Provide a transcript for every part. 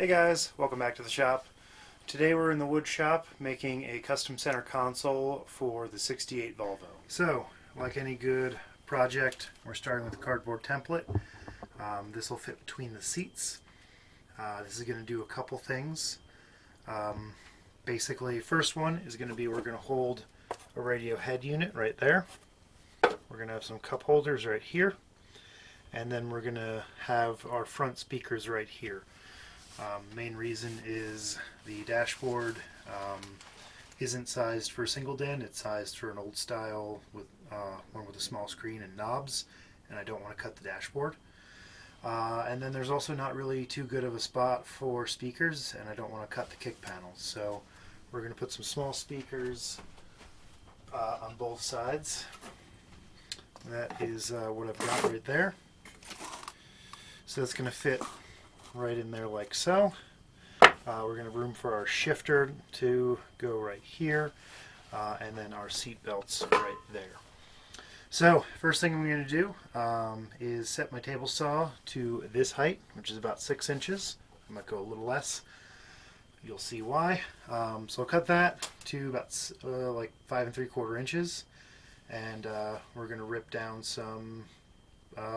Hey guys, welcome back to the shop. Today we're in the wood shop making a custom center console for the 68 Volvo. So, like any good project, we're starting with a cardboard template. This will fit between the seats. This is going to do a couple things. Basically, first one is going to be we're going to hold a radio head unit right there. We're going to have some cup holders right here. And then we're going to have our front speakers right here. Main reason is the dashboard isn't sized for a single DIN. It's sized for an old style with one with a small screen and knobs, and I don't want to cut the dashboard. And then there's also not really too good of a spot for speakers, and I don't want to cut the kick panels. So we're going to put some small speakers on both sides. That is what I've got right there. So that's going to fit right in there like so. We're going to have room for our shifter to go right here, and then our seat belts right there. So first thing I'm going to do is set my table saw to this height, which is about 6 inches. I might go a little less. You'll see why. So I'll cut that to about like 5 3/4 inches, and we're going to rip down some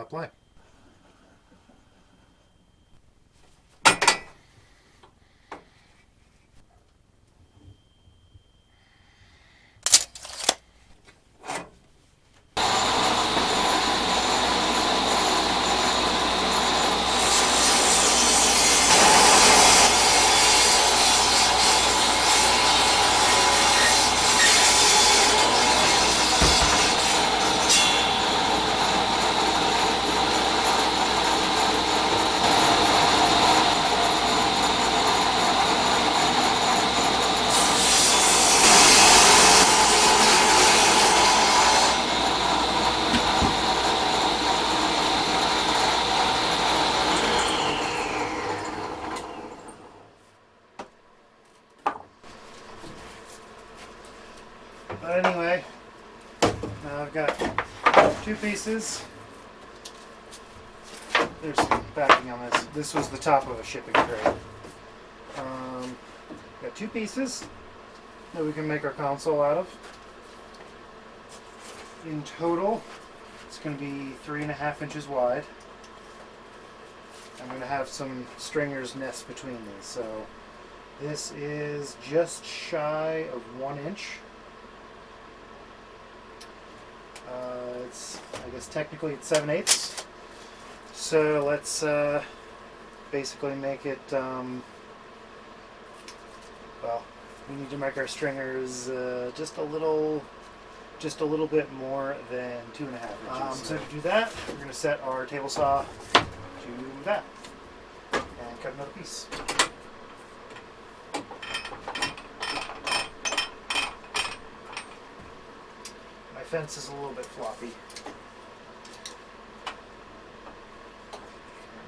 ply. But anyway, now I've got 2 pieces. There's some backing on this. This was the top of a shipping crate. Got 2 pieces that we can make our console out of. In total, it's going to be 3.5 inches wide. I'm going to have some stringers nest between these. So this is just shy of 1 inch. I guess technically it's 7/8. So let's basically make it, well, we need to make our stringers just a little bit more than 2.5 inches. So to do that, we're going to set our table saw to that and cut another piece. My fence is a little bit floppy.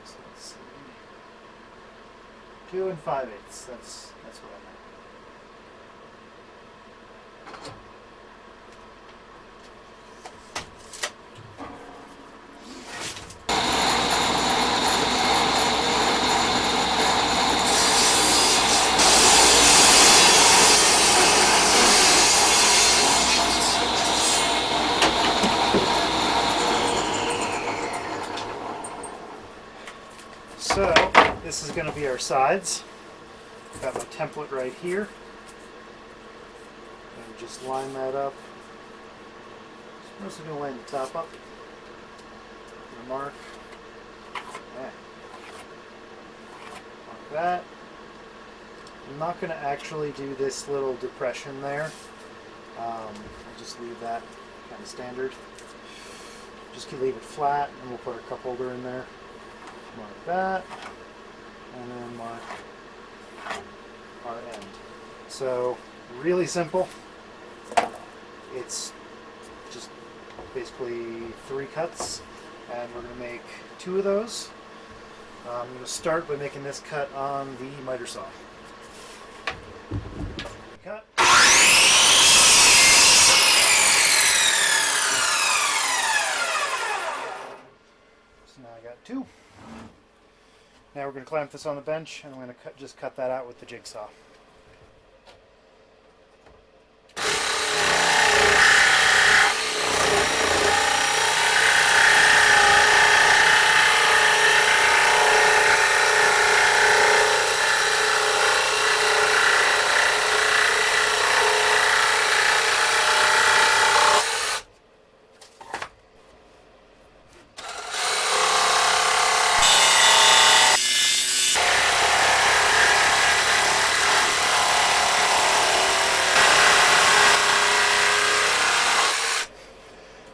So let's see. 2 5/8. That's what I meant. So this is going to be our sides. Got my template right here. And just line that up. I'm also going to line the top up. Mark. Yeah. Like that. I'm not going to actually do this little depression there. I'll just leave that kind of standard. Just leave it flat, and we'll put our cup holder in there. Mark that, and then mark our end. So really simple. It's just basically 3 cuts, and we're going to make 2 of those. I'm going to start by making this cut on the miter saw. Cut. So now I got 2. Now we're going to clamp this on the bench, and I'm going to just cut that out with the jigsaw.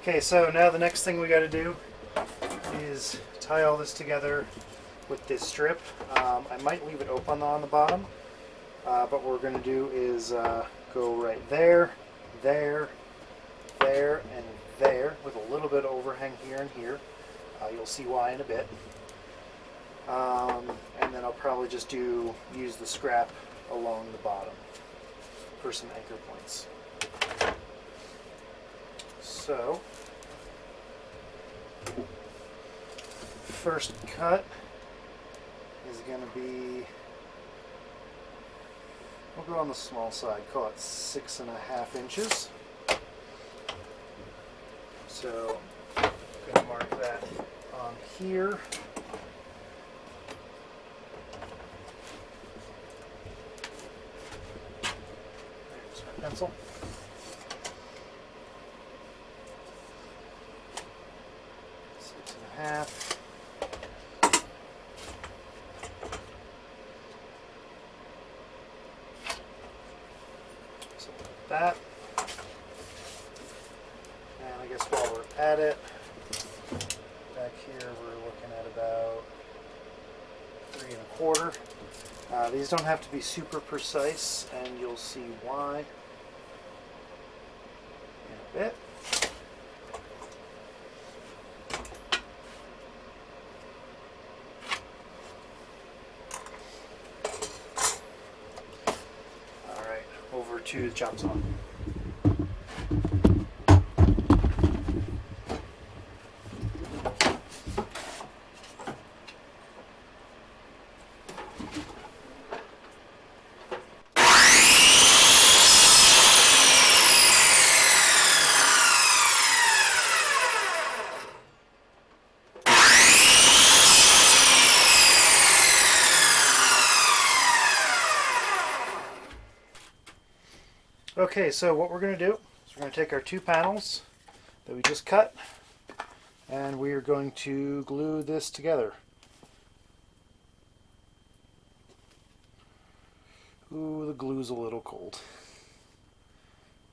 Okay, so now the next thing we got to do is tie all this together with this strip. I might leave it open on the bottom, but what we're going to do is go right there, there, there, and there, with a little bit of overhang here and here. You'll see why in a bit. And then I'll probably just use the scrap along the bottom for some anchor points. So, first cut is going to be, we'll go on the small side, call it 6.5 inches. So I'm going to mark that on here. There's my pencil. Half. So like that. And I guess while we're at it, back here we're looking at about 3.25. These don't have to be super precise, and you'll see why in a bit. Over to the chop saw. Okay, so what we're going to do is we're going to take our two panels that we just cut, and we are going to glue this together. Ooh, the glue's a little cold.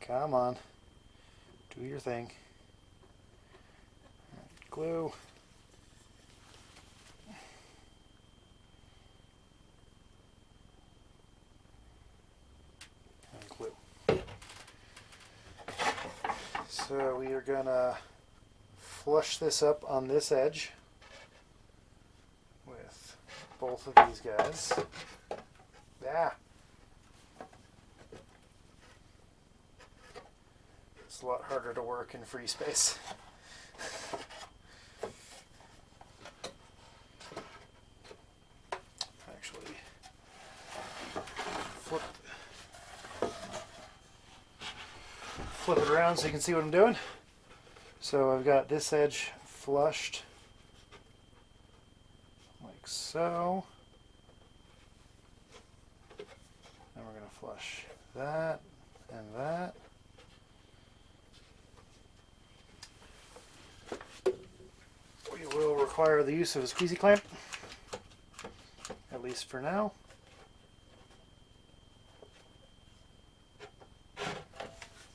Come on, do your thing. Glue. And glue. So we are going to flush this up on this edge with both of these guys. Yeah. It's a lot harder to work in free space. Actually, flip it around so you can see what I'm doing. So I've got this edge flushed like so. And we're going to flush that and that. We will require the use of a squeezy clamp, at least for now.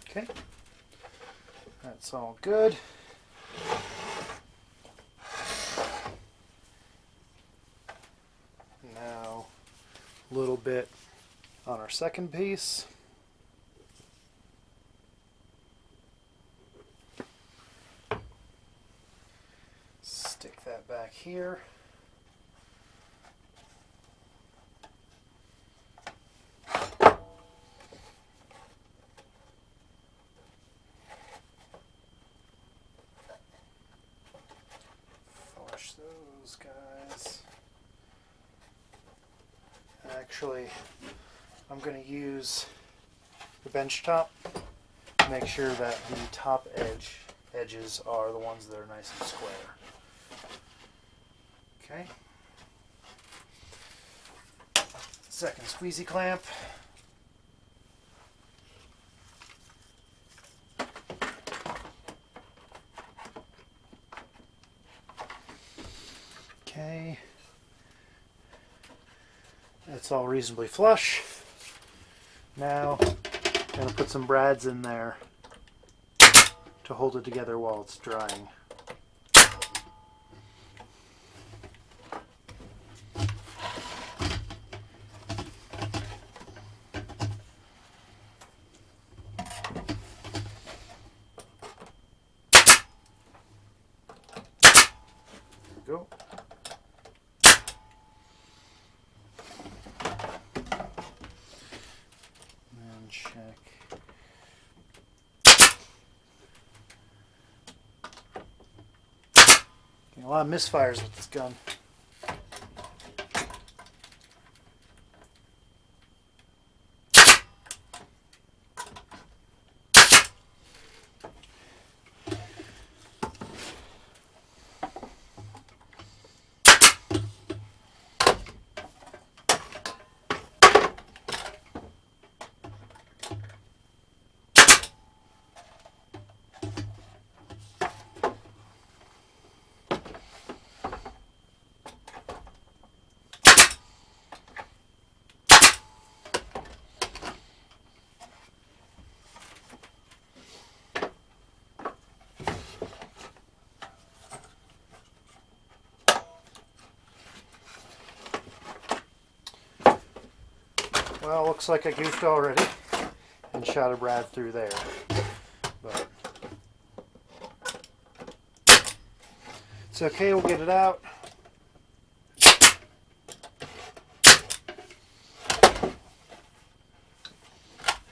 Okay, that's all good. Now, a little bit on our second piece. Stick that back here. Flush those guys Actually, I'm going to use the bench top to make sure that the top edges are the ones that are nice and square. Okay. Second squeezy clamp. Okay. That's all reasonably flush. Now I'm going to put some brads in there to hold it together while it's drying. Go. And check. Getting a lot of misfires with this gun. Well, looks like I goofed already and shot a brad through there. But it's okay, we'll get it out.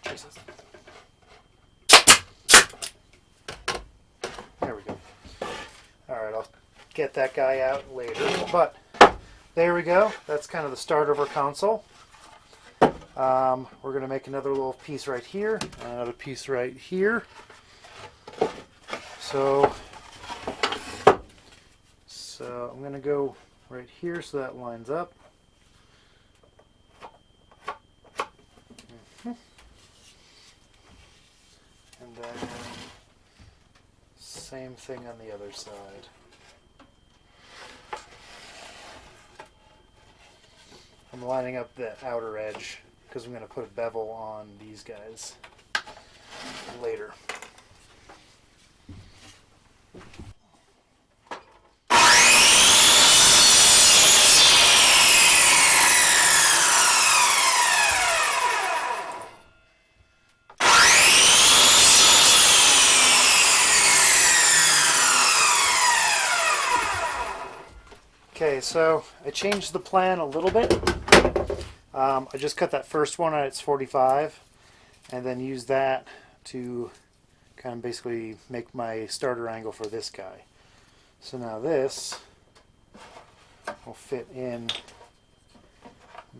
Jesus. There we go. Alright, I'll get that guy out later. But there we go. That's kind of the start of our console. We're going to make another little piece right here, and another piece right here. So I'm going to go right here so that lines up. And then same thing on the other side. I'm lining up the outer edge because I'm going to put a bevel on these guys later. Okay, so I changed the plan a little bit. I just cut that first one at its 45 and then used that to kind of basically make my starter angle for this guy. So now this will fit in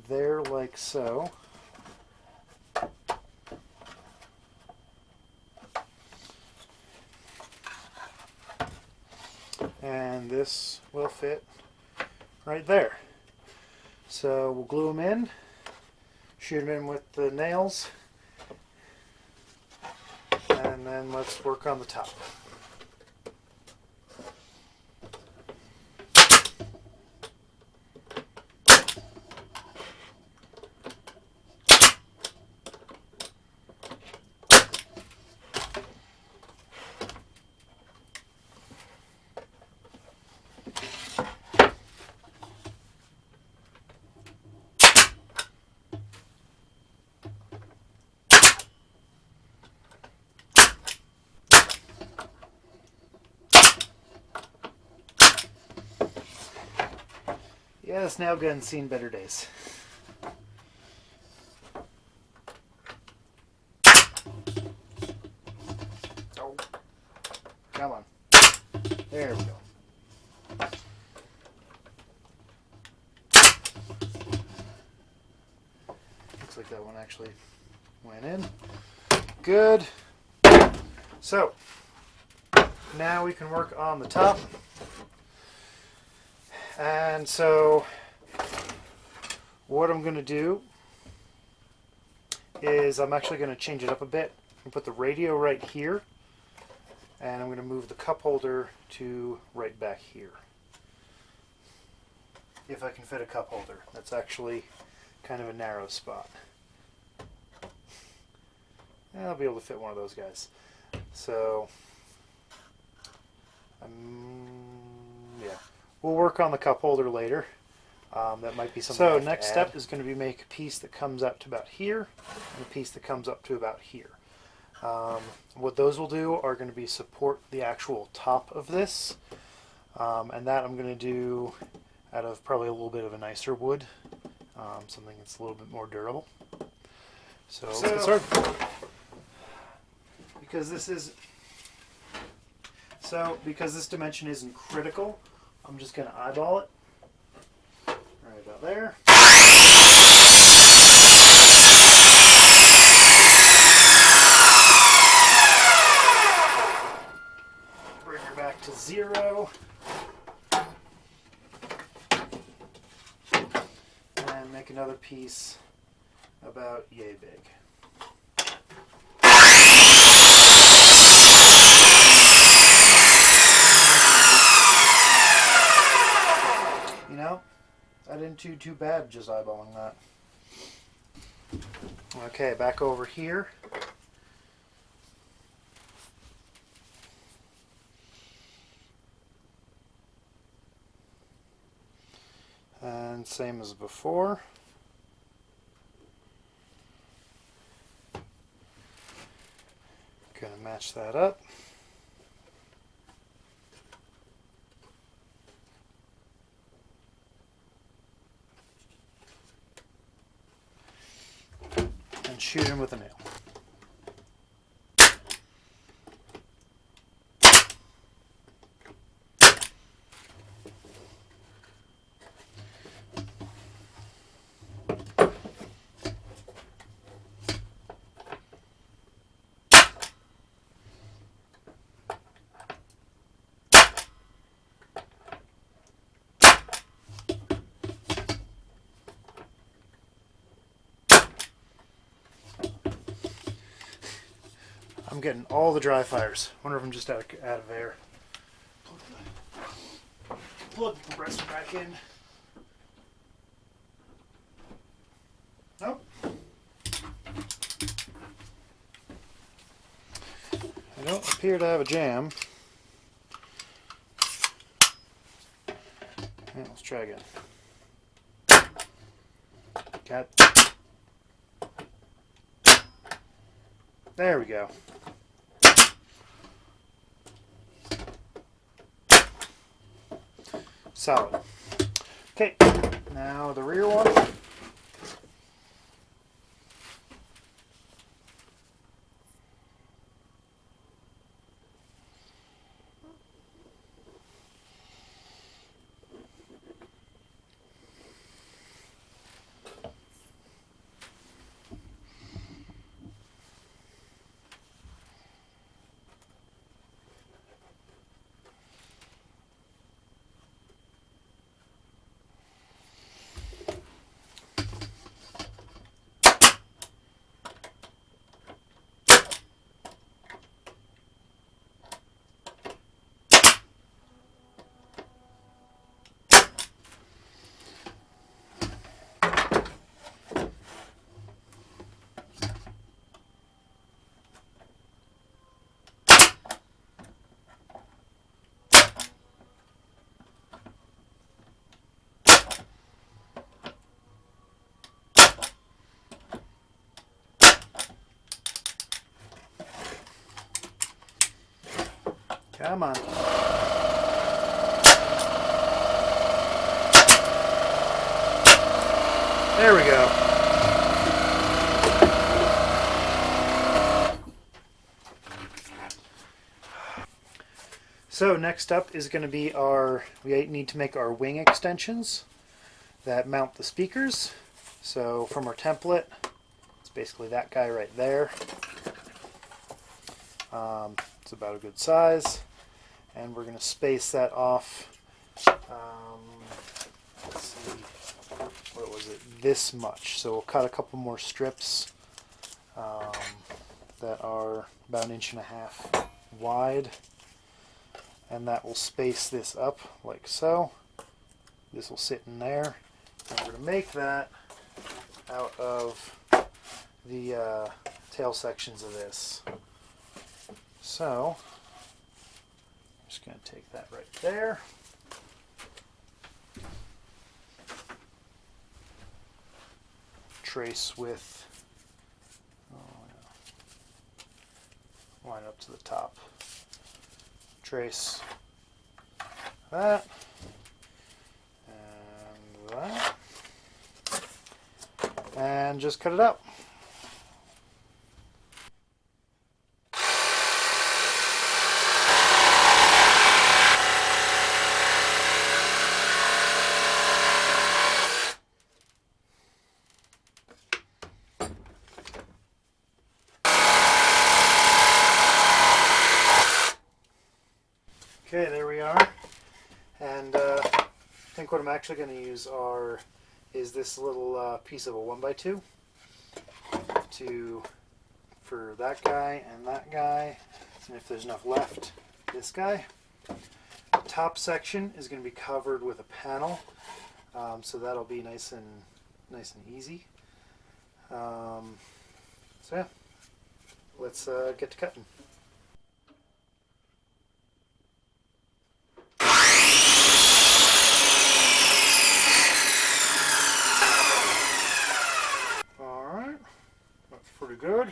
there like so. And this will fit right there. So we'll glue them in, shoot them in with the nails, and then let's work on the top. Yeah, this nail gun's seen better days. Oh, come on. There we go. like that one actually went in. Good. So now we can work on the top. And so what I'm going to do is I'm actually going to change it up a bit and put the radio right here, and I'm going to move the cup holder to right back here. If I can fit a cup holder. That's actually kind of a narrow spot. And I'll be able to fit one of those guys. So, yeah, we'll work on the cup holder later. That might be something. So next step is going to be make a piece that comes up to about here, and a piece that comes up to about here. What those will do are going to be support the actual top of this, and that I'm going to do out of probably a little bit of a nicer wood, something that's a little bit more durable. So let's get started. Because this dimension isn't critical, I'm just going to eyeball it right about there. Bring her back to 0. And make another piece about yay big. You know, I didn't do too bad just eyeballing that. Okay, back over here. And same as before. Gonna match that up. And shoot him with a nail. I'm getting all the dry fires. Wonder if I'm just out of air. Plug the compressor back in. Nope. I don't appear to have a jam. Yeah, let's try again. Cat. There we go. Solid. Okay, now the rear one. Come on. There we go. So next up is going to be we need to make our wing extensions that mount the speakers. So from our template, basically that guy right there. It's about a good size, and we're going to space that off. Let's see, what was it? This much. So we'll cut a couple more strips that are about 1.5 inches wide, and that will space this up like so. This will sit in there, and we're going to make that out of the tail sections of this. So I'm just going to take that right there. Trace with, line up to the top. Trace that and that, and just cut it out. Okay, there we are, and I think what I'm actually going to use is this little piece of a 1x2 for that guy and that guy, and if there's enough left, this guy. The top section is going to be covered with a panel, so that'll be nice and easy. So yeah, let's get to cutting. Pretty good.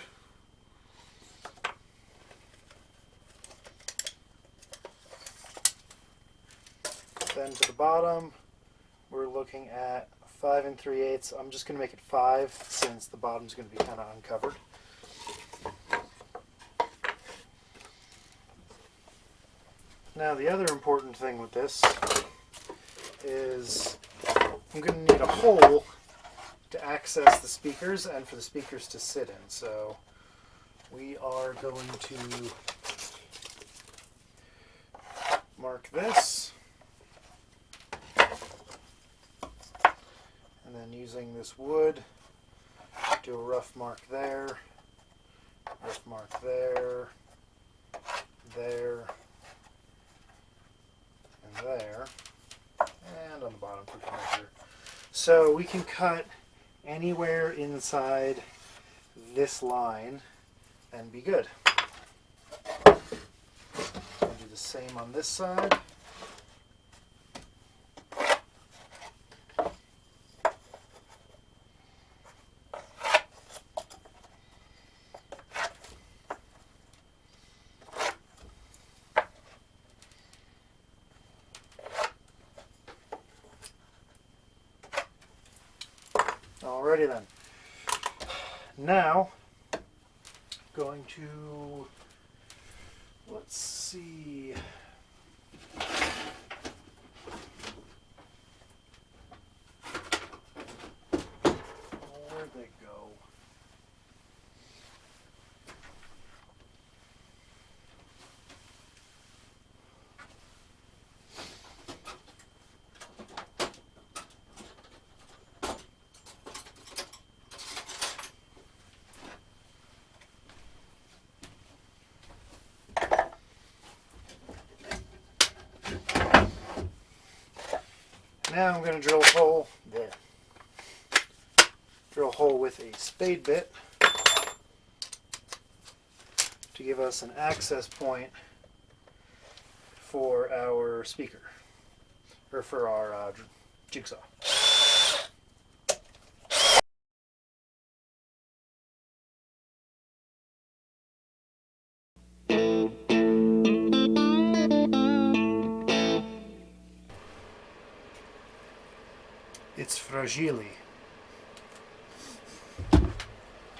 Then to the bottom, we're looking at 5 3/8. I'm just going to make it 5 since the bottom's going to be kind of uncovered. Now the other important thing with this is I'm going to need a hole to access the speakers and for the speakers to sit in. So we are going to mark this, and then using this wood, do a rough mark there, rough mark there, there, and there, and on the bottom for measure. So we can cut anywhere inside this line and be good. I'll do the same on this side. Alrighty then. Now, going to, let's see. Where'd they go? Now I'm going to drill a hole there. Drill a hole with a spade bit to give us an access point for our speaker, or for our jigsaw. It's fragile.